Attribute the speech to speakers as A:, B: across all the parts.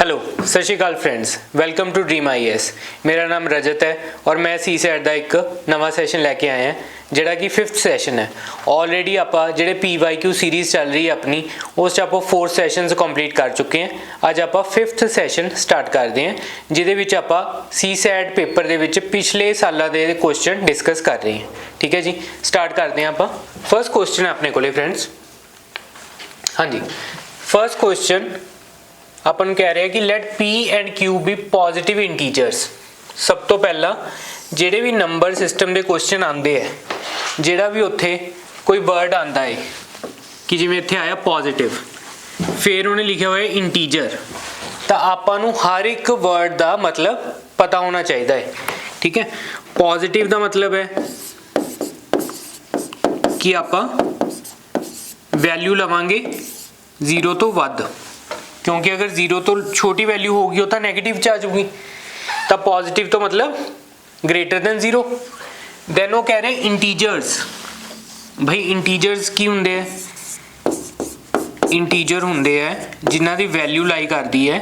A: Hello सत श्री अकाल friends, welcome to dream IAS। मेरा नाम रजत है और मैं CSAT का एक नवा सैशन लैके आया है ਜਿਹੜਾ कि 5th सैशन है। ऑलरेडी आप ਜਿਹੜੇ PYQ सीरीज़ चल रही है अपनी उस आप 4 सैशनस कंप्लीट कर चुके हैं। अज आप 5th सैशन स्टार्ट करते हैं जिहदे विच आप CSAT पेपर दे विच पिछले सालों के क्वेश्चन डिस्कस कर रहे हैं। ठीक है जी, स्टार्ट करते हैं। आप फर्स्ट क्वेश्चन अपने को फ्रेंड्स, हाँ जी, फर्स्ट क्वेश्चन अपन कह रहे हैं कि let P and Q be positive integers. सब तो पहला ਜਿਹੜੇ भी नंबर सिस्टम के क्वेश्चन आते हैं, ਜਿਹੜਾ भी उत्थे कोई वर्ड आता है कि जिवें इत्थे आया पॉजिटिव, फिर उन्हें लिखा हुआ है इंटीजर, तो आपां नूं हर एक वर्ड का मतलब पता होना चाहिए है। ठीक है, पॉजिटिव का मतलब है कि आपां वैल्यू लवांगे 0 तो वध, क्योंकि अगर 0 तो छोटी वैल्यू होगी तो नैगेटिव च आ जाऊगी, तो पॉजिटिव तो मतलब ग्रेटर दैन 0। दैन वो कह रहे हैं इंटीजर्स। भाई इंटीजर्स की होंगे है, इंटीजर होंगे है जिन्हां दी वैल्यू लाई करती है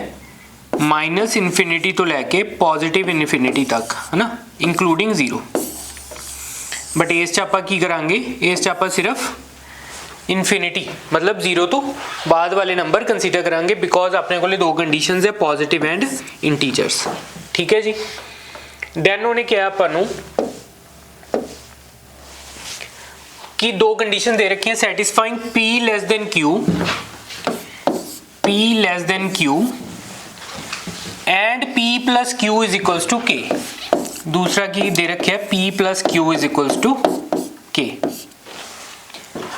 A: -इनफिनिटी तो लैके पॉजिटिव इनफिनिटी तक, है ना, इंक्लूडिंग 0। बट इस आपां की करांगे, इस आपां सिर्फ इनफिनिटी मतलब 0 तो बाद वाले नंबर कंसीडर करांगे, बिकॉज अपने को दो कंडीशंस है, पॉजिटिव एंड इंटीजर्स। ठीक है जी। दैन उन्हें क्या अपन कि दो कंडीशन दे रखी है, satisfying P less than Q, P less than Q and P plus Q is equals to K। दूसरा की दे रखे है P plus Q is equals to K।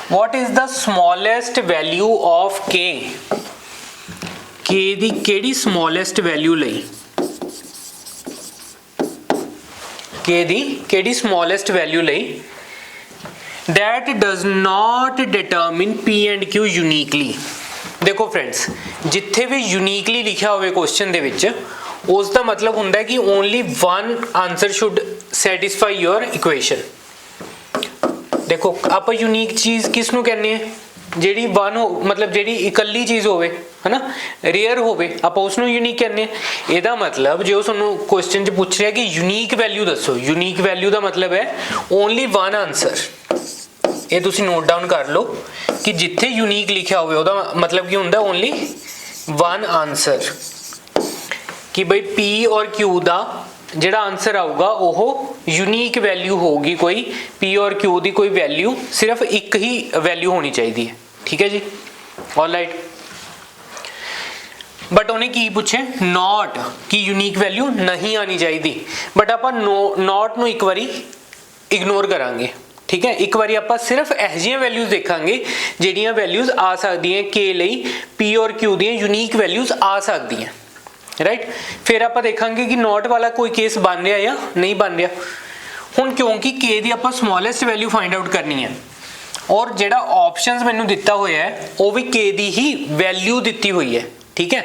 A: What is the smallest value of K? K दी केड़ी smallest value लई, K दी केड़ी smallest value लई that does not determine P and Q uniquely। देखो फ्रेंड्स, जिथे भी यूनिकली लिखा हुए क्वेश्चन दे विच उसका मतलब हुंदा है कि only one answer should satisfy your equation. देखो आप यूनीक चीज़ किस नूं कहने हैं, ਜਿਹੜੀ वन हो मतलब ਜਿਹੜੀ इकल्ली चीज़ होवे, है ना, रेयर होवे, आप उसनूं यूनीक कहने हैं। ਇਹਦਾ मतलब जो ਤੁਹਾਨੂੰ क्वेश्चन च पूछ रहा है कि यूनीक वैल्यू दसो, यूनीक वैल्यू का मतलब है ओनली वन आंसर। ये तुसी नोट डाउन कर लो कि जिथे यूनीक लिखा होवे ਉਹਦਾ मतलब की ਹੁੰਦਾ ओनली वन आंसर, कि भाई P और Q का ਜਿਹੜਾ आंसर आऊगा वह यूनीक वैल्यू होगी, कोई P और Q की कोई वैल्यू सिर्फ एक ही वैल्यू होनी चाहिए है। ठीक है जी, ऑलराइट। बट उन्हें की पूछे नॉट कि यूनीक वैल्यू नहीं आनी चाहिए, बट आप नॉट नूं एक बारी इग्नोर करांगे। ठीक है, एक बारी आप सिर्फ यह जिहियां वैल्यूज देखांगे जिहड़ियां वैल्यूज आ सकती हैं के लिए P और Q दी यूनीक वैल्यूज आ सकती हैं, राइट। फिर आप देखांगे कि नॉट वाला कोई केस बन रहा या नहीं बन रहा। हुण क्योंकि K दी आप स्मॉलेस्ट वैल्यू फाइंड आउट करनी है और जिहड़ा ऑप्शंस मैनू दिता होया है वो भी K दी ही वैल्यू दिती हुई है। ठीक है,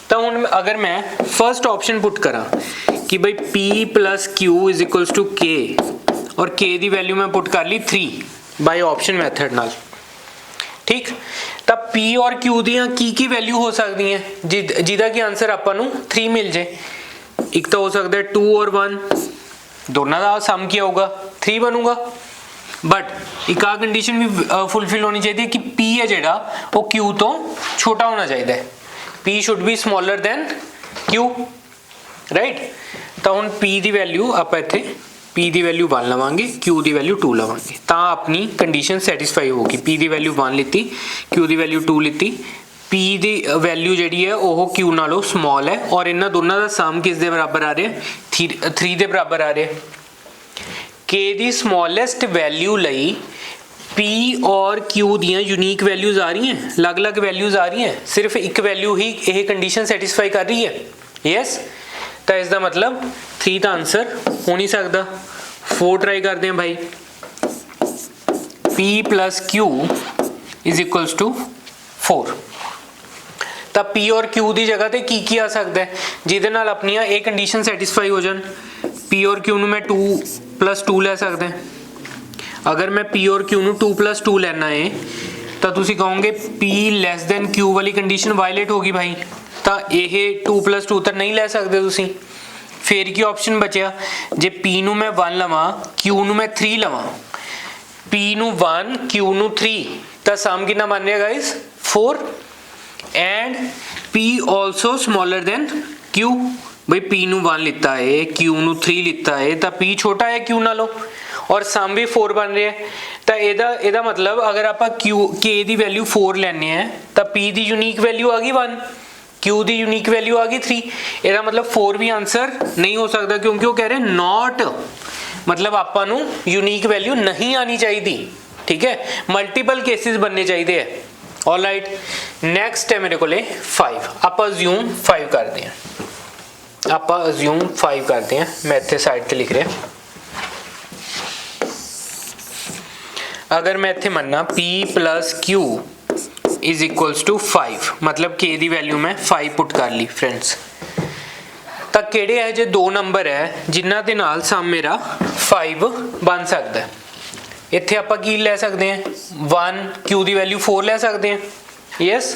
A: तो हुण अगर मैं फर्स्ट ऑप्शन पुट करा कि भाई P plus Q is equals to K और K दी वैल्यू मैं पुट कर ली 3 बाय ऑप्शन मैथड नाल। ठीक, तब P और Q दियां की वैल्यू हो सकती हैं जिहदा कि आंसर आपां नूं 3 मिल जाए। एक तो हो सकता है 2 और 1, दोनों का सम क्या होगा 3 बनूगा। बट एक आ कंडीशन भी फुलफिल होनी चाहिए कि P है जिहड़ा वो Q तो छोटा होना चाहिए, P should be smaller than Q, right. तो हुण P की वैल्यू आप इत्थे P की वैल्यू 1 लवांगे, Q की वैल्यू 2 लवांगे, तो अपनी कंडीशन सैटिस्फाई होगी। P की वैल्यू 1 लीती, Q की वैल्यू 2 लीती, P की वैल्यू जी है वह Q नालों स्मॉल है और इन्होंने दोनों का सम किस दे बराबर आ रहा है 3 के बराबर आ रहा है। K की स्मॉलेस्ट वैल्यू लई P और Q दियां यूनीक वैल्यूज आ रही हैं, अलग अलग वैल्यूज आ रही हैं, सिर्फ एक वैल्यू ही यह कंडीशन सैटिस्फाई कर रही है। यस, तो इसका मतलब 3 का आंसर हो नहीं सकता। 4 ट्राई करते हैं भाई, P plus Q is equals to 4। तो P और Q की जगह पर की आ सकता है जिहदे नाल अपनियां ये कंडीशन सैटिस्फाई हो जान। P और Q नूं मैं 2 प्लस 2 ले सकते हैं। अगर मैं P और Q नूं 2 प्लस 2 लेना है तो तुसीं कहोगे P लेस दैन Q वाली कंडीशन वायलेट होगी भाई, ਤਾਂ ਇਹ 2+2 ਤਾਂ ਨਹੀਂ ਲੈ ਸਕਦੇ ਤੁਸੀਂ। ਫਿਰ ਕੀ ਆਪਸ਼ਨ ਬਚਿਆ, ਜੇ P ਨੂੰ ਮੈਂ 1 ਲਵਾਂ, Q ਨੂੰ ਮੈਂ 3 ਲਵਾਂ, P ਨੂੰ 1 Q ਨੂੰ 3, ਤਾਂ ਸਮ ਕਿੰਨਾ ਬਣ ਰਿਹਾ guys 4 and P also smaller than Q। ਬਈ P ਨੂੰ 1 ਲਿੱਤਾ ਹੈ, Q ਨੂੰ 3 ਲਿੱਤਾ ਹੈ, ਤਾਂ P ਛੋਟਾ ਹੈ Q ਨਾਲੋਂ और सम भी 4 बन रहा है। तो ਇਹਦਾ मतलब अगर आप K की वैल्यू 4 ਲੈਣੇ हैं तो P की यूनीक वैल्यू आ गई 1, Q की यूनीक वैल्यू आ गई 3। ਇਹਦਾ मतलब 4 भी आंसर नहीं हो सकता क्योंकि वो कह रहे नॉट, मतलब ਆਪਾਂ ਨੂੰ यूनीक वैल्यू नहीं आनी चाहिए, ठीक है, मल्टीपल केसेस बनने चाहिए है। ऑलराइट, नैक्सट है मेरे को 5। आप अज्यूम 5 करते हैं, आप अज्यूम 5 करते हैं। मैं इतने साइड पर लिख रहा, अगर मैं इत्थे मन्ना P + Q is equals to 5, मतलब K की वैल्यू मैं 5 पुट कर ली फ्रेंड्स, तो किहड़े है जो 2 नंबर है जिन्हां दे नाल सम मेरा 5 बन सकता है। इत्थे आपां की लै सकते हैं 1, Q की वैल्यू 4 लै सकते हैं। यस,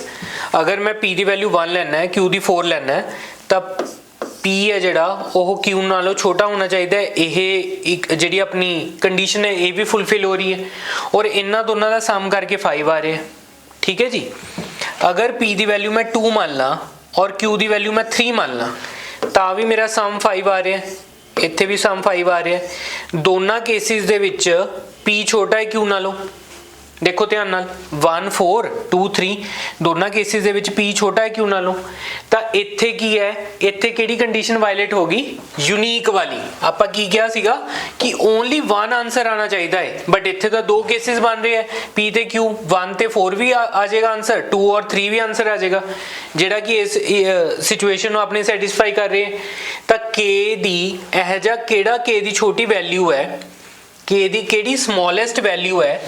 A: अगर मैं P की वैल्यू 1 लैना है, Q की 4 लैना है, तब P है जिहड़ा ओह Q नालों छोटा होना चाहिए। यह एक जिहड़ी अपनी कंडीशन है ये भी फुलफिल हो रही है और इन्हां दोनों का सम करके 5 आ रहा है, ठीक है जी। अगर P की वैल्यू मैं 2 मान ला और Q की वैल्यू मैं 3 मान ला, तो भी मेरा सम 5 आ रहा है, इत्थे भी सम 5 आ रहा है। दोनों केसिस दे विच P छोटा है Q नालों, देखो ध्यान नाल 1 4 2 3 दोनों केसिस दे विच P छोटा है Q नालों। तो इत्थे की है, इत्थे किहड़ी कंडीशन वायलेट होगी, यूनीक वाली। आपां की कहा सीगा कि ओनली 1 आंसर आना चाहिए है, बट इत्थे तो 2 केसिस बन रहे हैं, P ते Q, 1 ते 4 भी आ जाएगा आंसर, 2 और 3 भी आंसर आ जाएगा, जिहड़ा कि इस सिचुएशन को अपने सैटिस्फाई कर रहे हैं। तो K दी यह जा किहड़ा K दी छोटी वैल्यू है, K दी किहड़ी स्मॉलेस्ट वैल्यू है,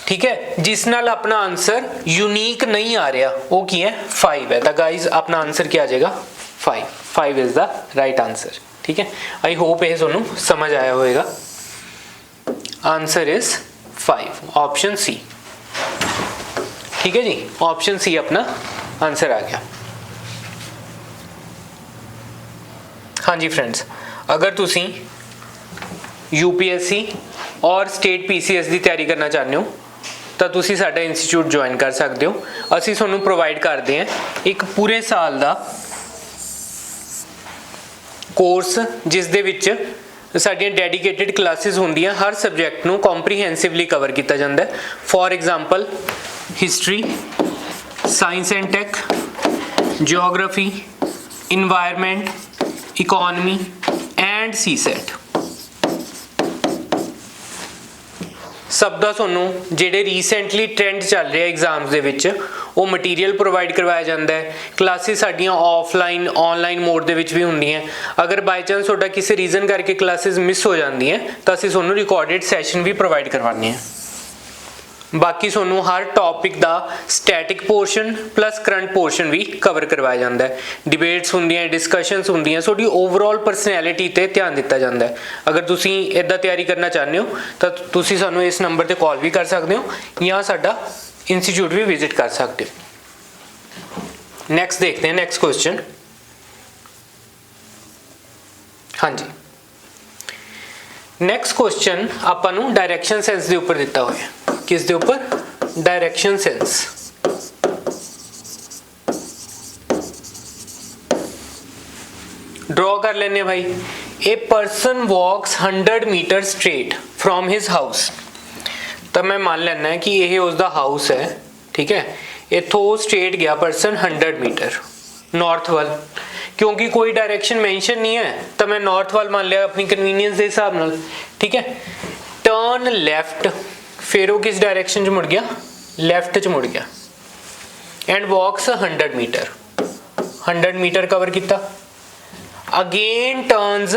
A: ठीक है, जिस नाल अपना आंसर यूनीक नहीं आ रहा, वो की है 5 है। तो गाइज अपना आंसर क्या आ जाएगा 5 इज द राइट आंसर, ठीक है। आई होप ये तुहानू समझ आया होगा। आंसर इज 5, ऑप्शन सी, ठीक है जी, ऑप्शन सी अपना आंसर आ गया। हाँ जी फ्रेंड्स, अगर तुसी UPSC और स्टेट PCS की तैयारी करना चाहते हो तो तुसी साडा इंस्टीट्यूट ज्वाइन कर सकते हो। असी तुहानू प्रोवाइड करते हैं एक पूरे साल का कोर्स, जिस दे विच साडियां डेडिकेटेड क्लासेस होंदियां, हर सबजैक्ट नू कॉम्प्रीहेंसिवली कवर किया जाता है। For example history, science and tech, geography, environment, economy and CSET। सब दा तुहानू जिहड़े रीसेंटली ट्रेंड चल रहे एग्जाम्स दे विच वो मटीरियल प्रोवाइड करवाया जाता है। क्लासेस साडियां ऑफलाइन ऑनलाइन मोड दे विच भी हुंदियां। अगर बाय चांस तुहाडा किसी रीजन करके क्लासेस मिस हो जाती हैं तो असीं तुहानू रिकॉर्डेड सैशन भी प्रोवाइड करवाने हैं। बाकी तुहानू हर टॉपिक का static portion plus current portion भी कवर करवाया जाता है। डिबेट्स होंदियां, डिस्कशनस होंदियां, तुहाडी ओवरऑल परसनैलिटी ते ध्यान दिता जाता है। अगर तुसी इदां तैयारी करना चाहते हो तो तुसी सानू इस नंबर ते कॉल भी कर सकते हो या साडा इंस्टीट्यूट भी विजिट कर सकते हो। नैक्सट देखते हैं, नैक्सट क्वेश्चन। हाँ जी, नैक्सट क्वेश्चन आपां नू डायरैक्शन सेंस दे उपर दिता होया है। किस दे ऊपर, डायरेक्शन सेंस। ड्रॉ कर लेने भाई। A person walks 100 metre straight from his house. तो मैं मान लेना है कि यह उसका हाउस है, ठीक है। इथों स्ट्रेट गया पर्सन 100 मीटर नॉर्थ वाल, क्योंकि कोई डायरेक्शन मेंशन नहीं है तो मैं नॉर्थ वाल मान लिया अपनी कन्वीनियंस के हिसाब नाल, ठीक है। टर्न लेफ्ट, फिर वो किस डायरेक्शन च मुड़ गया, लैफ्ट च मुड़ गया and walks 100 metre, 100 metre cover किया। Again turns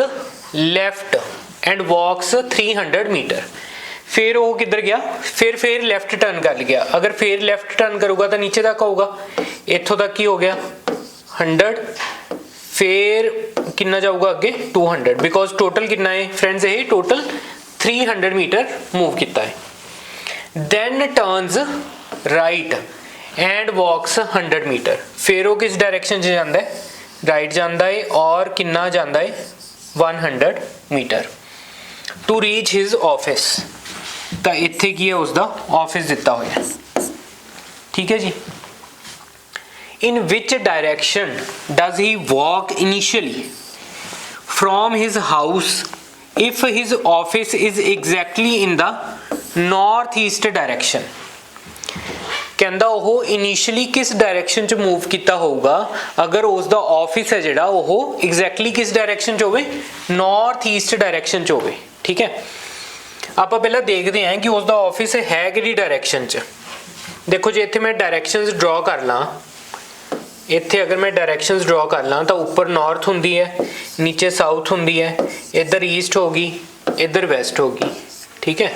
A: left and walks 300 metre, फिर वो किधर गया, फिर लैफ्ट टर्न कर गया। अगर फिर लैफ्ट टर्न करूँगा तो नीचे तक आऊगा, इत्थों तक ही हो गया 100, फिर कितना जाऊगा अगे 200, बिकॉज टोटल कितना है फ्रेंड्स, ये टोटल 300 मीटर मूव किया है। then turns right and walks 100 metre. फिर वो किस डायरेक्शन 'ਚ ਜਾਂਦਾ ਹੈ, राइट ਜਾਂਦਾ है और कितना ਜਾਂਦਾ है 100 metre to reach his office. तो इत्थे की है उसका ऑफिस दिता होया, ठीक है जी। In which direction does he walk initially from his house if his office is exactly in the north east direction. कहंदा ਉਹ ਇਨੀਸ਼ੀਅਲੀ ਕਿਸ डायरेक्शन ਚ मूव ਕੀਤਾ ਹੋਊਗਾ अगर उसका ऑफिस है ਜਿਹੜਾ ਉਹ एग्जैक्टली किस डायरेक्शन ਚ ਹੋਵੇ, नॉर्थ ईस्ट डायरेक्शन ਚ ਹੋਵੇ, ठीक है। ਆਪਾਂ ਪਹਿਲਾਂ ਦੇਖਦੇ ਹਾਂ ਕਿ उसका ऑफिस है ਕਿਹੜੀ डायरेक्शन ਚ। देखो जे इत्थे मैं डायरेक्शंस ड्रॉ कर ਲਾਂ, इत्थे अगर मैं डायरेक्शंस ड्रॉ कर ਲਾਂ तो ऊपर नॉर्थ ਹੁੰਦੀ है, नीचे साउथ ਹੁੰਦੀ है, इधर ईस्ट होगी, इधर वेस्ट होगी, ठीक है।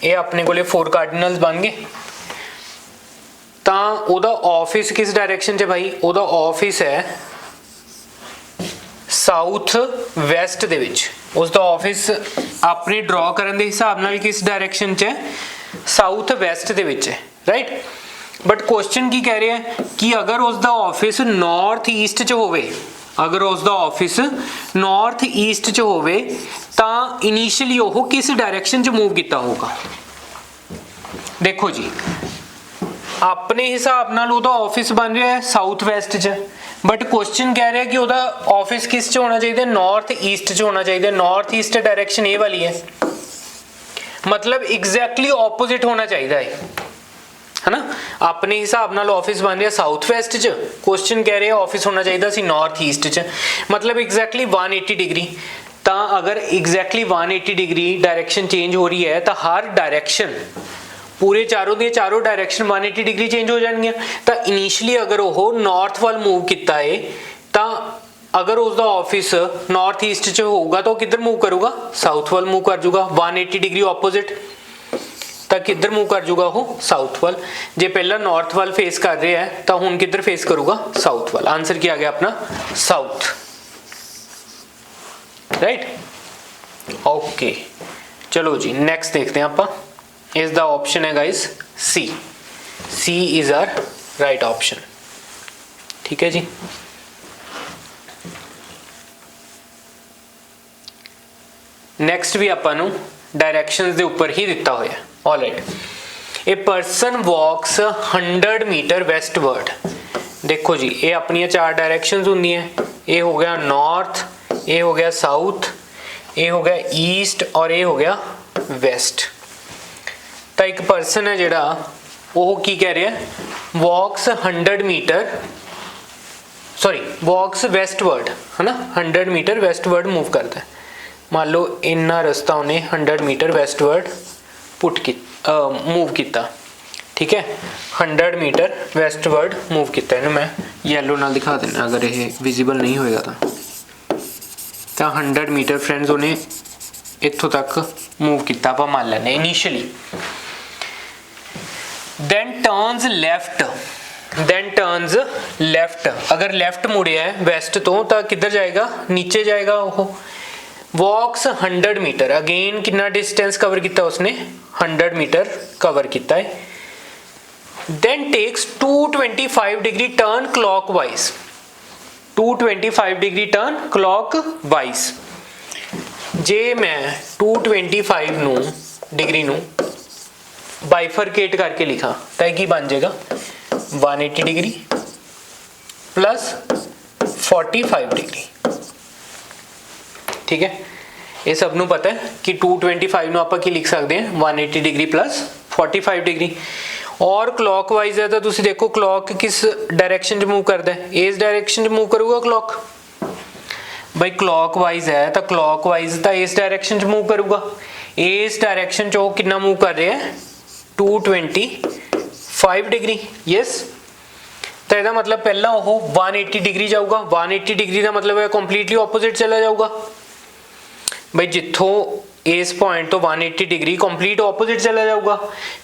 A: ये अपने को 4 कार्डिनल्स बन गए। तो ਉਹਦਾ ऑफिस किस डायरेक्शन च भाई, ਉਹਦਾ ऑफिस है साउथ वैस्ट ਦੇ ਵਿੱਚ। उसका ऑफिस अपने ड्रॉ करने के हिसाब ਨਾਲ किस डायरेक्शन च है, साउथ वैस्ट ਦੇ ਵਿੱਚ है, राइट। बट क्वेश्चन की कह रहे हैं कि अगर उसका ऑफिस नॉर्थ ईस्ट च होवे, अगर उसका ऑफिस नॉर्थ ईस्ट च होवे तो इनिशियली वो किस डायरेक्शन च मूव किया होगा। देखो जी अपने हिसाब नाल उसका ऑफिस बन रहा है साउथ वैस्ट च, बट क्वेश्चन कह रहा है कि उसका ऑफिस किस च होना चाहिए, नॉर्थ ईस्ट च होना चाहिए। नॉर्थ ईस्ट डायरेक्शन ये वाली है, मतलब एग्जैक्टली ऑपोजिट होना चाहिए है ना। अपने हिसाब नाल ऑफिस बन रहा साउथ वैस्ट च, क्वेश्चन कह रहे हैं ऑफिस होना चाहिए सी नॉर्थ ईस्ट च, मतलब एग्जैक्टली 180 डिग्री। तो अगर एग्जैक्टली 180 डिग्री डायरेक्शन चेंज हो रही है तो हर डायरेक्शन पूरे चारों दी चारों डायरेक्शन 180 डिग्री चेंज हो जाएंगे। तो इनिशियली अगर वो नॉर्थ वाल मूव किया है तो अगर उसका ऑफिस नॉर्थ ईस्ट च होगा तो किधर मूव करूँगा, साउथ वाल मूव कर जूगा 180 डिग्री ऑपोजिट। तो किधर मूव कर जूगा वो साउथ वाल। जे पहला नॉर्थ वाल फेस कर रहे हैं तो हुण किधर फेस करूँगा, साउथ वाल। आंसर क्या आ गया अपना साउथ, राइट। ओके चलो जी नेक्स्ट देखते हैं आप। इसका ऑप्शन है guys C, C is our right option, ठीक है जी। नेक्स्ट भी आपां डायरेक्शंस दे ऊपर ही दिता होया। Alright, a person walks 100 metre westward. देखो जी ये अपनी 4 डायरेक्शंस होंगी हैं, ये हो गया नॉर्थ, ये हो गया साउथ, ये हो गया ईस्ट और ये हो गया वेस्ट। तो एक पर्सन है जिहड़ा वो की कह रहा है, वॉक्स 100 मीटर सॉरी वॉक्स वेस्टवर्ड है ना, 100 मीटर वेस्टवर्ड मूव करता है। मान लो इन्ना रस्ता उन्हें 100 मीटर वेस्टवर्ड मूव किया, ठीक है। 100 मीटर वेस्टवर्ड मूव किया, इन्हें मैं येलो नाल दिखा देना अगर ये विजिबल नहीं होएगा तो 100 मीटर फ्रेंड्स उन्हें इत्थों तक मूव किया आप मान लें इनिशियली। देन टर्न्स लेफ्ट, अगर लेफ्ट मुड़िया है वेस्ट तो किधर जाएगा, नीचे जाएगा। वो वॉक्स 100 मीटर, अगेन कितना डिस्टेंस कवर किया उसने, 100 मीटर कवर किया है। Then takes 225 degree turn clockwise, 225 degree turn clockwise. जे मैं 225 डिग्री नू बाइफरकेट करके लिखा तो की बन जाएगा 180 डिग्री प्लस 45 डिग्री, ठीक है। ये सब नू पता है कि 225 नू आप की लिख सकते हैं 180 डिग्री प्लस 45 डिग्री। और क्लॉकवाइज है तो तुसी देखो क्लॉक किस डायरेक्शन च मूव करता है, इस डायरेक्शन च मूव करूँगा क्लॉक। भाई क्लॉकवाइज है तो क्लॉकवाइज तो इस डायरेक्शन च मूव करूँगा, इस डायरेक्शन च वो कितना मूव कर रहे हैं 225 डिग्री, यस। तो यदा मतलब पहला वो 180 डिग्री जाऊगा, 180 डिग्री का मतलब है कंप्लीटली ऑपोजिट चला जाऊगा। भाई जिथों इस पॉइंट तो 180 डिग्री कंप्लीट ऑपोजिट चला जाऊगा,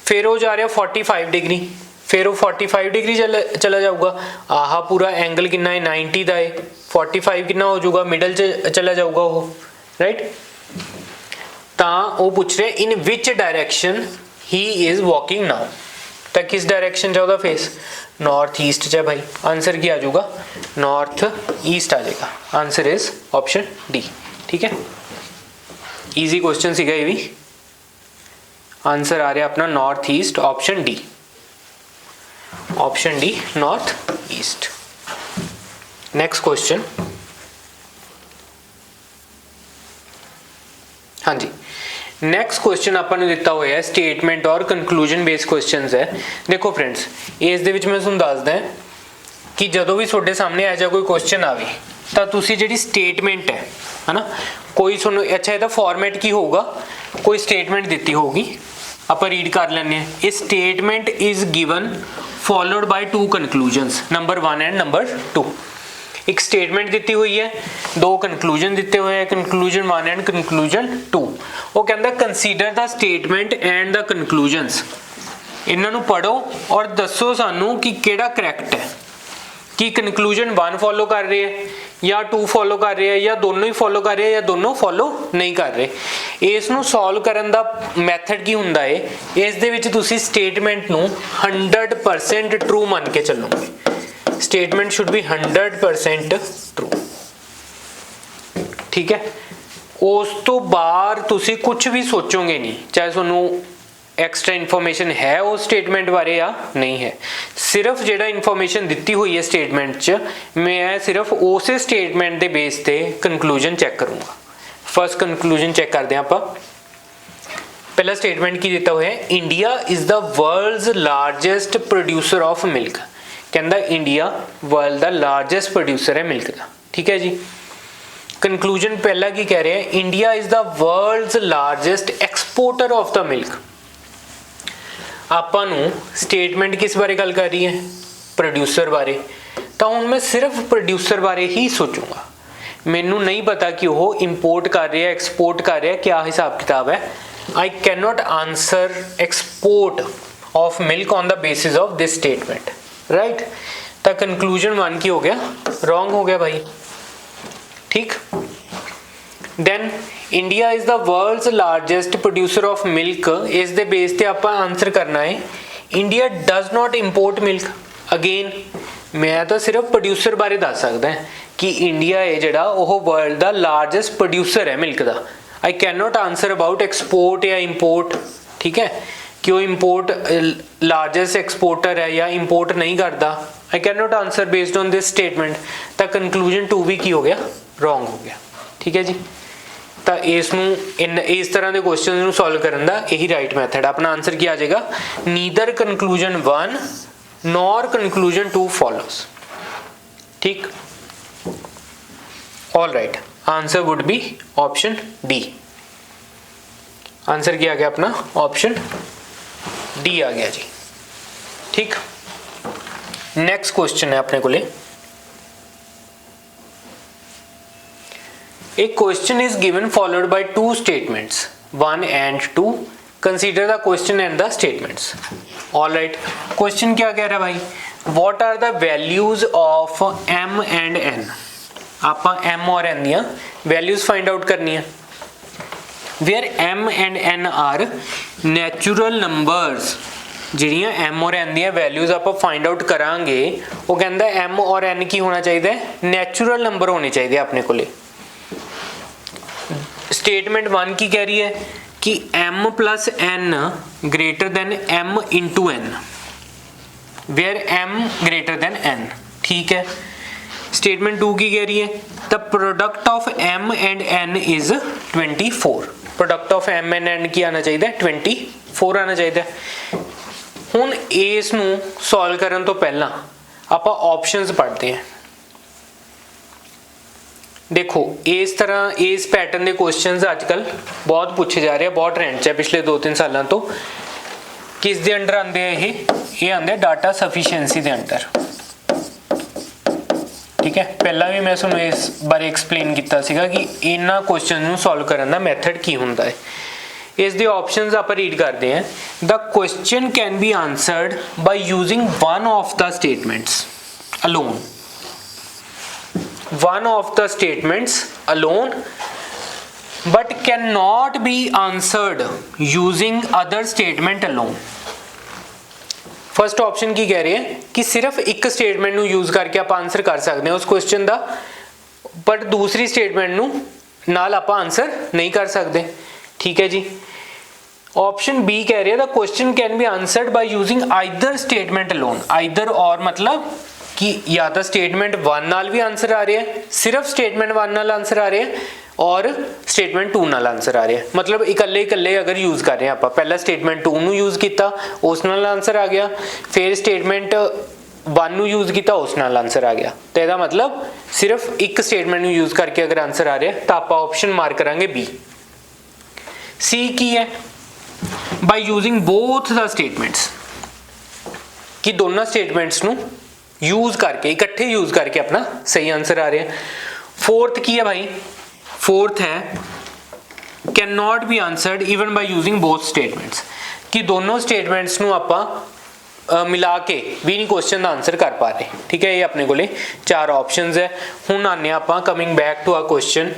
A: फिर वो जा रहा 45 डिग्री, फिर वो 45 डिग्री चला जाऊगा। आहा पूरा एंगल कितना है 90 का है, 45 कितना हो जाऊगा मिडल चला जाऊगा वो, राइट। तो वो पूछ रहे in which direction he is walking now, तो किस डायरेक्शन च फेस, नॉर्थ ईस्ट च है भाई। आंसर क्या आ जाऊगा, नॉर्थ ईस्ट आ जाएगा। Answer is option D. ठीक है, ईजी क्वेश्चन सीगा ये भी। आंसर आ रहा अपना north east, option D. Option D north east. Next question, हाँ जी, नैक्सट क्वेश्चन अपन दिता हुआ है स्टेटमेंट और कंक्लूजन बेस्ड क्वेश्चंस है। देखो फ्रेंड्स, इस दे विच मैं तुहानूं दसदा कि जदों भी तुहाडे सामने ऐसा कोई क्वेश्चन आवे तो तुसी जिहड़ी स्टेटमेंट है ना, कोई तुहानूं अच्छा इहदा फॉर्मेट की होगा, कोई स्टेटमेंट दिती होगी, आपां रीड कर लैंदे हैं। A statement is given followed by two conclusions, number 1 and number 2। एक स्टेटमेंट दी हुई है, दो कंक्लूजन दिते हुए हैं, कंक्लूजन 1 एंड कंक्लूजन 2। वो कहता consider the statement and the conclusions. इन्हों पढ़ो और दसो सानू कि केड़ा करैक्ट है, कि कंक्लूजन 1 फॉलो कर रहे हैं या 2 फॉलो कर रहे हैं, या दोनों ही फॉलो कर रहे हैं, या दोनों फॉलो नहीं कर रहे। इसनूं सॉल्व करन दा मैथड की हुंदा है, इस दे विच तुसीं स्टेटमेंट नूं 100% ट्रू मान के चलोगे। Statement should be 100% true. ठीक है, उस तो बाहर तुसी कुछ भी सोचोगे नहीं, चाहे तुहानूं एक्स्ट्रा इन्फॉर्मेशन है उस स्टेटमेंट बारे या नहीं है। सिर्फ जिहड़ा इन्फॉर्मेशन दिती हुई है स्टेटमेंट च, मैं सिर्फ उस स्टेटमेंट के बेस पे कंक्लूजन चैक करूँगा। फर्स्ट कंक्लूजन चैक करते हैं आपां। पहला स्टेटमेंट की दिता हुआ है, India is the world's largest producer of milk. कहता इंडिया वर्ल्ड दा लार्जेस्ट प्रोड्यूसर है मिल्क का। ठीक है जी। कंक्लूजन पहला की कह रहे हैं, India is the world's largest exporter of the milk. आपां नूं स्टेटमेंट किस बारे गल कर रही है, प्रोड्यूसर बारे। तो हुण मैं सिर्फ प्रोड्यूसर बारे ही सोचूंगा, मैनू नहीं पता कि वह इंपोर्ट कर रहा है, एक्सपोर्ट कर रहा है, क्या हिसाब किताब है। I can not answer export of milk on the basis of this statement, right. तो कंक्लूजन 1 की हो गया, रॉन्ग हो गया भाई। ठीक, then India is the world's largest producer of milk. इस दे बेस पे आप आंसर करना है, India does not import milk. Again मैं तो सिर्फ प्रोड्यूसर बारे दस सकदा है कि इंडिया है जिहड़ा वो वर्ल्ड दा लार्जेस्ट प्रोड्यूसर है मिल्क दा। आई can not answer about export या इंपोर्ट। ठीक है, कि वो इंपोर्ट लार्जेस्ट एक्सपोर्टर है या इंपोर्ट नहीं करता। आई can not answer based on this statement. तो कंक्लूजन 2 भी की हो गया, रॉन्ग हो गया। ठीक है जी। तो इस तरह के क्वेश्चन सॉल्व करने का यही राइट मैथड। अपना आंसर क्या आ जाएगा, neither conclusion 1 nor conclusion 2 follows. ठीक, all right, answer would be option D. Answer क्या आ गया अपना, ऑप्शन डी आ गया जी। ठीक, नेक्स्ट क्वेश्चन है अपने को ले। A question is given followed by 2 statements, 1 and 2. Consider the question and the statements. All right. Question क्या कह रहा है भाई? What are the values of m and n? आपा m और n दियां values find out करनी है। Where m and n are natural numbers. ਜਿਹੜੀਆਂ m और n ਦੀਆਂ values ਆਪਾਂ find out ਕਰਾਂਗੇ, ਉਹ ਕਹਿੰਦਾ m और n ਕੀ ਹੋਣਾ ਚਾਹੀਦਾ ਹੈ, natural number ਹੋਣੇ ਚਾਹੀਦੇ ਆਪਣੇ ਕੋਲੇ। स्टेटमेंट 1 की कह रही है कि m plus n greater than m into n, where m greater than n। ठीक है। स्टेटमेंट 2 की कह रही है the product of m and n is 24। Product of m and n की आना चाहिए 24 आना चाहिए। हुण इस नूं सॉल्व करन तो पहला आपां ऑप्शंस पढ़ते हैं। देखो इस तरह इस पैटर्न के क्वेश्चंस आजकल बहुत पूछे जा रहे हैं, बहुत ट्रेंड है पिछले 2-3 सालों तो। किस दे अंडर आते हैं ये आते डाटा सफिशिएंसी के अंडर। ठीक है, पहला भी मैं तुहानूं इस बारे एक्सप्लेन किया सीगा कि इन्हां क्वेश्चन नूं सॉल्व करन दा मैथड की हुंदा है। इस दे ऑप्शंस आप रीड करते हैं। The question can be answered by using one of the statements alone. One of the statements alone, but cannot be answered using other statement alone. First option की कह रहे हैं कि सिर्फ एक स्टेटमेंट ਨੂੰ यूज करके आप आंसर कर सकते हैं उस क्वेश्चन का, बट दूसरी स्टेटमेंट ਨੂੰ ਨਾਲ ਆਪਾਂ आंसर नहीं कर सकते। ठीक है जी। ऑप्शन बी कह रहे हैं the question can be answered by using either statement alone. Either और मतलब कि या तो स्टेटमेंट 1 नाल भी आंसर आ रहा है, सिर्फ स्टेटमेंट 1 नाल आंसर आ रहा है, और स्टेटमेंट 2 नाल आंसर आ रहा है। मतलब इकल्ले इकल्ले अगर यूज कर रहे हैं आप, पहला स्टेटमेंट 2 ਨੂੰ यूज किया उस नाल आंसर आ गया, फिर स्टेटमेंट 1 ਨੂੰ यूज किया उस नाल आंसर आ गया। तो यदा मतलब सिर्फ एक स्टेटमेंट ਨੂੰ यूज करके अगर आंसर आ रहा है तो आप ऑप्शन मार्क करांगे बी। सी की है bye using both the statements, कि दोनों स्टेटमेंट्स ਨੂੰ यूज करके इकट्ठे यूज करके अपना सही आंसर आ रहा है। फोर्थ की है भाई, फोर्थ है can not be answered even bye using both statements, कि दोनों स्टेटमेंट्स ਨੂੰ ਆਪਾਂ मिला के भी नहीं क्वेश्चन का आंसर कर पा रहे। ठीक है, ये अपने को 4 ऑप्शंस है। हुण आने आप coming back to a question.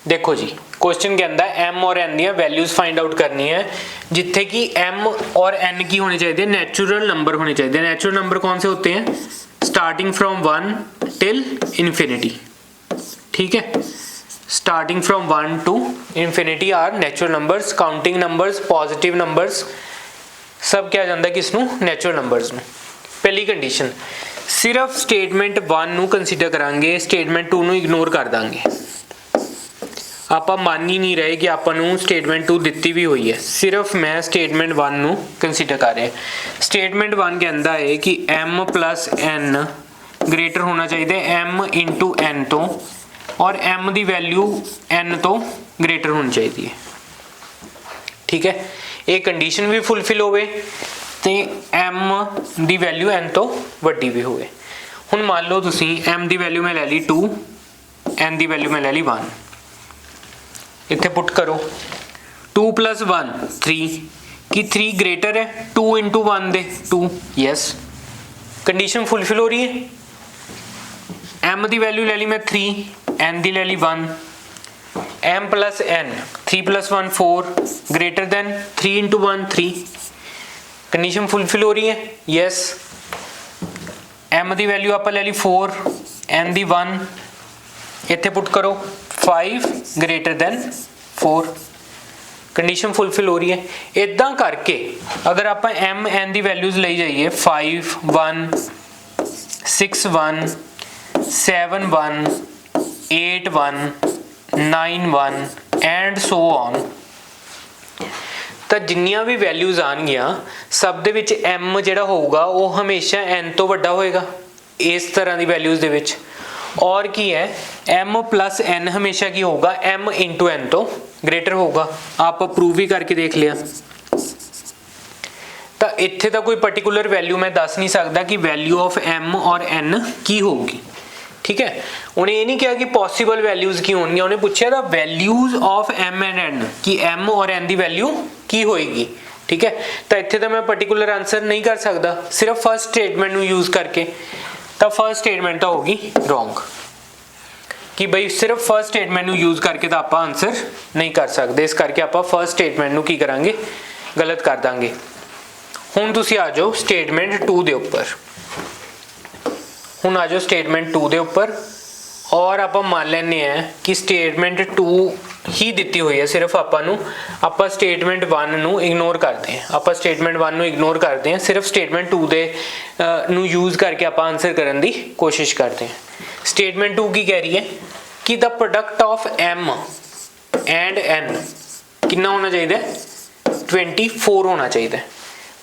A: देखो जी, क्वेश्चन कहता है एम और एन दी वैल्यूज फाइंड आउट करनी है, जिथे कि एम और एन की होने चाहिए, नेचुरल नंबर होने चाहिए। नेचुरल नंबर कौन से होते हैं? Starting from 1 till infinity. ठीक है, starting from 1 to infinity are natural numbers. Counting numbers, positive numbers, सब क्या जाता है किसनू? नेचुरल नंबर्स नू। पहली कंडीशन, सिर्फ स्टेटमेंट 1 नू कंसीडर करांगे, स्टेटमेंट 2 नू इग्नोर कर देंगे। आप मान ही नहीं रहे कि आपको स्टेटमेंट 2 दी भी हुई है, सिर्फ मैं स्टेटमेंट 1 नू कंसीडर कर रहा। स्टेटमेंट 1 कहता है कि m प्लस n ग्रेटर होना चाहिए m इंटू n तो, और m की वैल्यू n तो ग्रेटर होनी चाहिए। ठीक है, ये कंडीशन भी फुलफिल होवे ते m की वैल्यू n तो वड्डी भी होवे। हुण मान लो तुसी m की वैल्यू मैं ले ली 2, n की वैल्यू मैं ले ली 1, इत्थे पुट करो 2 प्लस 1 3, कि 3 ग्रेटर है 2 इंटू 1 दे 2, यस कंडीशन फुलफिल हो रही है। m की वैल्यू ले ली मैं 3, n की ले ली 1, m plus n 3 plus 1 4 greater than 3 into 1 3, condition fulfil हो रही है, यस। m की वैल्यू आप ले ली 4, n की 1, इत्थे पुट करो 5 ग्रेटर देन 4, कंडीशन फुलफिल हो रही है। इदा करके अगर आप m n की वैल्यूज ले जाइए 5 1 6 1 7 1 8 1 9 1 एंड सो ऑन, तो जिन्नियां भी वैल्यूज आनगियां सब दे विच m जिहड़ा होगा वो हमेशा n तो वड्डा होएगा इस तरह की वैल्यूज दे विच। और की है m प्लस n हमेशा की होगा m इंटू n तो ग्रेटर होगा। आप प्रूव भी करके देख लिया। तो इत्थे तो कोई पर्टिकुलर वैल्यू मैं दस नहीं सकता कि वैल्यू ऑफ m और n की होगी। ठीक है, उन्हें ये नहीं कहा कि पॉसिबल वैल्यूज की होंगी, उन्हें पूछा था values of m and n कि m और n की वैल्यू की होएगी। ठीक है, तो इत्थे तो मैं पर्टिकुलर आंसर नहीं कर सकता सिर्फ फर्स्ट स्टेटमेंट को यूज करके। तो फर्स्ट स्टेटमेंट तो होगी रॉन्ग, कि भाई सिर्फ फर्स्ट स्टेटमेंट को यूज करके तो आप आंसर नहीं कर सकते, इस करके आप फर्स्ट स्टेटमेंट को की करांगे गलत कर देंगे। हुण तुसी आ जाओ स्टेटमेंट 2 दे उपर, हुण आ जाओ स्टेटमेंट 2 दे उपर, और आप मान लेने हैं कि स्टेटमेंट 2 ही दी हुई है, सिर्फ आप स्टेटमेंट 1 नू इग्नोर करते हैं, आप स्टेटमेंट 1 नू इग्नोर करते हैं, सिर्फ स्टेटमेंट 2 दे नू यूज करके आप आंसर करने की कोशिश करते हैं। स्टेटमेंट 2 की कह रही है कि the product of m and n कितना होना चाहिए? 24 होना चाहिए।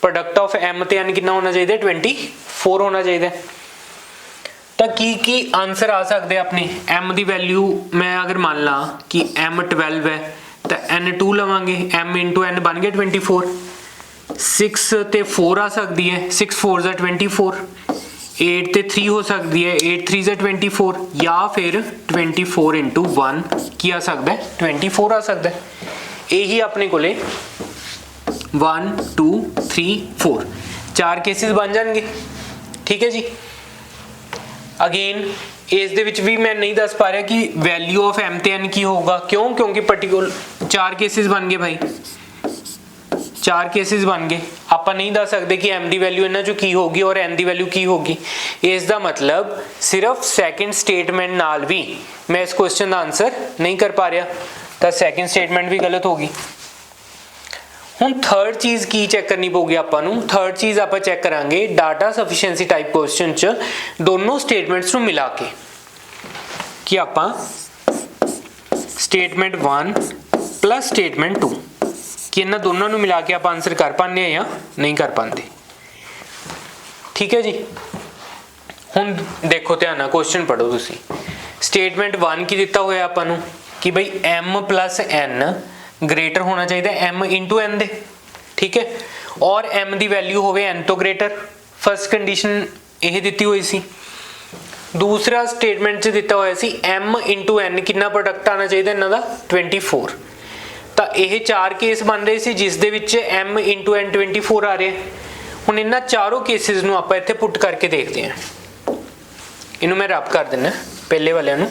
A: प्रोडक्ट ऑफ m ते n कितना होना चाहिए? 24 होना चाहिए। तो की आंसर आ सकते अपने m की वैल्यू मैं अगर मान ला कि m 12 है तो n 2 लवांगे, m इंटू n बन गया 24, 6 ते 4 आ सकती है, 6 4 ज़ा 24, 8 ते 3 हो सकती है, 8 3 ज़ा 24, या फिर 24 इंटू 1 की आ सकता है 24 आ सकता है। यही अपने को 1 2 3 4 4 केसेस बन जाएंगे। ठीक है जी। अगेन इस दे विच भी मैं नहीं दस पा रहा कि वैल्यू ऑफ m ते n की होगा, क्यों? क्योंकि पर्टिकुलर 4 केसेस बन गए भाई, चार केसेस बन गए। ਆਪਾਂ नहीं दस सकते कि m ਦੀ वैल्यू इन्हां चों की होगी और n ਦੀ वैल्यू की होगी। इस दा मतलब सिर्फ सैकेंड स्टेटमेंट नाल भी मैं इस क्वेश्चन का आंसर नहीं कर पा रहा, तो सैकेंड स्टेटमेंट भी गलत होगी। हुण थर्ड चीज़ की चैक करनी पऊगी आपां नूं। थर्ड चीज़ आपां चैक करांगे डाटा सफिशिएंसी टाइप क्वेश्चन च दोनों स्टेटमेंट्स नूं मिला के कि आपां स्टेटमेंट 1 प्लस स्टेटमेंट 2 कि इन्हां दोनों नूं मिला के आप आंसर कर पाने या नहीं कर पाते। ठीक है जी। हुण देखो ध्यान नाल क्वेश्चन पढ़ो तुसीं। स्टेटमेंट 1 की दिता होया आपां नूं कि बई m प्लस n ग्रेटर होना चाहिए m इंटू n दे। ठीक है, और m की वैल्यू होवे n तो ग्रेटर। फर्स्ट कंडीशन यह दी हुई सी। दूसरा स्टेटमेंट च दिता होया सी m इंटू n कितना प्रोडक्ट आना चाहिए इन्हां दा 24। तो यह चार केस बन रहे सी जिस दे विच m इंटू n 24 आ रहे। हुण इन्हां चारों केसिस नूं आपां इत्थे पुट करके देखते हैं। इनू मैं रब कर देना पहले वालियां नूं।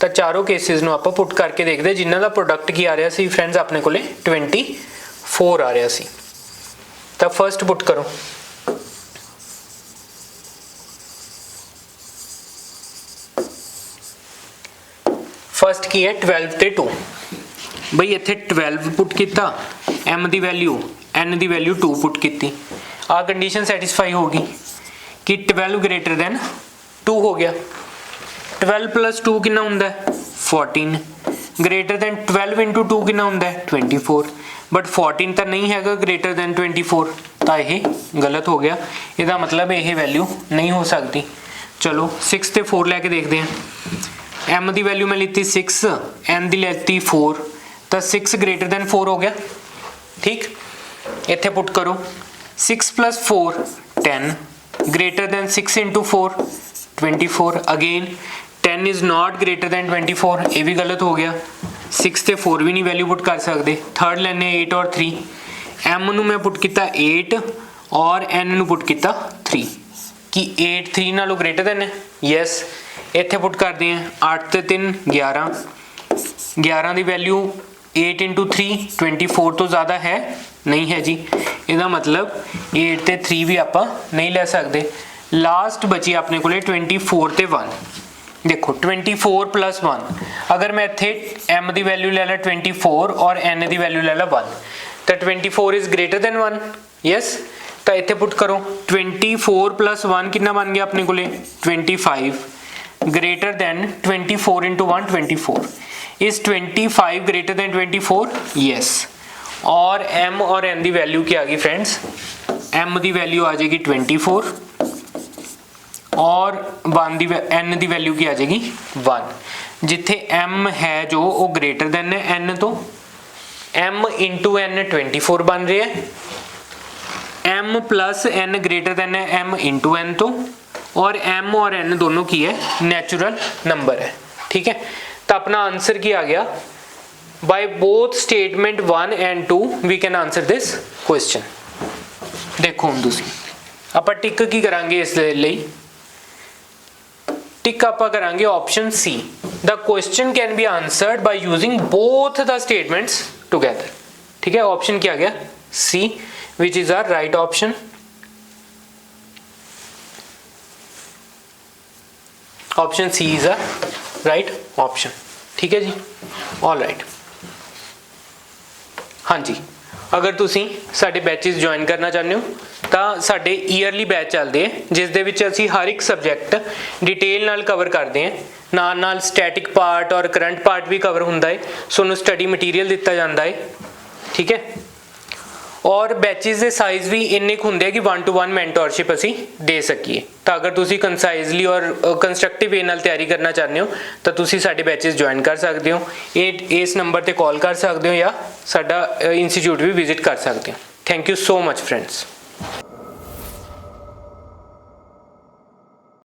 A: तो चारों केसिस नूं आपां पुट करके देखते जिन्हां दा प्रोडक्ट की आ रहा सी फ्रेंड्स अपने कोले 24 आ रहा सी। तो फर्स्ट पुट करो। फर्स्ट की है 12 ते 2। बई इत्थे 12 पुट किया, m की वैल्यू n की वैल्यू 2 पुट की। आ कंडीशन सैटिस्फाई होगी कि 12 ग्रेटर दैन 2 हो गया। 12 प्लस 2 कितना होंदा है 14 ग्रेटर दैन 12 इंटू 2 कितना होंदा है 24। बट 14 तो नहीं है ग्रेटर दैन 24, तो यह गलत हो गया। इसका मतलब यह वैल्यू नहीं हो सकती। चलो 6 ते 4 लैके देखते हैं। m की वैल्यू मैं लीती 6, n की लेती 4, तो 6 ग्रेटर दैन 4 हो गया। ठीक, इत्थे पुट करो 6 plus 4 10 greater than 6 into 4 24। Again 10 is not greater than 24, ये भी गलत हो गया। 6 ते 4 भी नहीं वैल्यू पुट कर सकते। थर्ड लेने 8 और 3। m नूं मैं पुट किया 8 और n नूं पुट किया 3 कि 8 3 नालों ग्रेटर दैन है। यस, इत्थे पुट करते हैं 8 ते 3 11, 11 की वैल्यू 8 इंटू 3 24 तो ज़्यादा है नहीं है जी। इसका मतलब 8 ते 3 भी आप नहीं ले सकते। लास्ट बची अपने को 24 ते 1। देखो 24 प्लस 1, अगर मैं इत्थे m की वैल्यू ले ला 24 और n की वैल्यू ले ला 1, तो 24 इज ग्रेटर दैन 1। यस, तो इत्थे पुट करो 24 प्लस 1 कितना बन गया अपने को 25 greater than 24 into 1 24। Is 25 greater than 24? Yes. और m और n की वैल्यू क्या आ गई फ्रेंड्स? m की वैल्यू आ जाएगी 24 और 1 दी n की वैल्यू की आ जाएगी 1। जिथे m है जो वो ग्रेटर दैन है n तो, m इंटू n 24 बन रहा है। m plus n greater than है m इंटू n तो, और m और n दोनों की है नेचुरल नंबर है। ठीक है, तो अपना आंसर की आ गया by both statement 1 and 2 we can answer this question. देखो हम दूसरी आप टिक की करांगे इस लिए, टिक आप करांगे option C. The question can be answered by using both the statements together. ठीक है, ऑप्शन क्या गया C, which is our right option. Option C is a right option. ठीक है जी, ऑल राइट। हाँ जी, अगर तुसी साडे बैचेस ज्वाइन करना चाहते हो तो साडे ईयरली बैच चलते हैं जिस दे विच असी हर एक सबजैक्ट डिटेल नाल कवर करते हैं। नाल नाल स्टैटिक पार्ट और करंट पार्ट भी कवर हुंदा है। सोनू स्टडी मटीरियल दिता जाता है। ठीक है, और बैचेस के साइज़ भी इन्ने होंगे कि 1-to-1 मैंटोरशिप असी दे सकीए। तो अगर तुसी कंसाइजली और कंस्ट्रक्टिव वे नाल तैयारी करना चाहते हो तो तुसी साडे बैचेस ज्वाइन कर सकते हो। इस नंबर पर कॉल कर सकते हो या साडा इंस्टीट्यूट भी विजिट कर सकते हो। Thank you so much friends.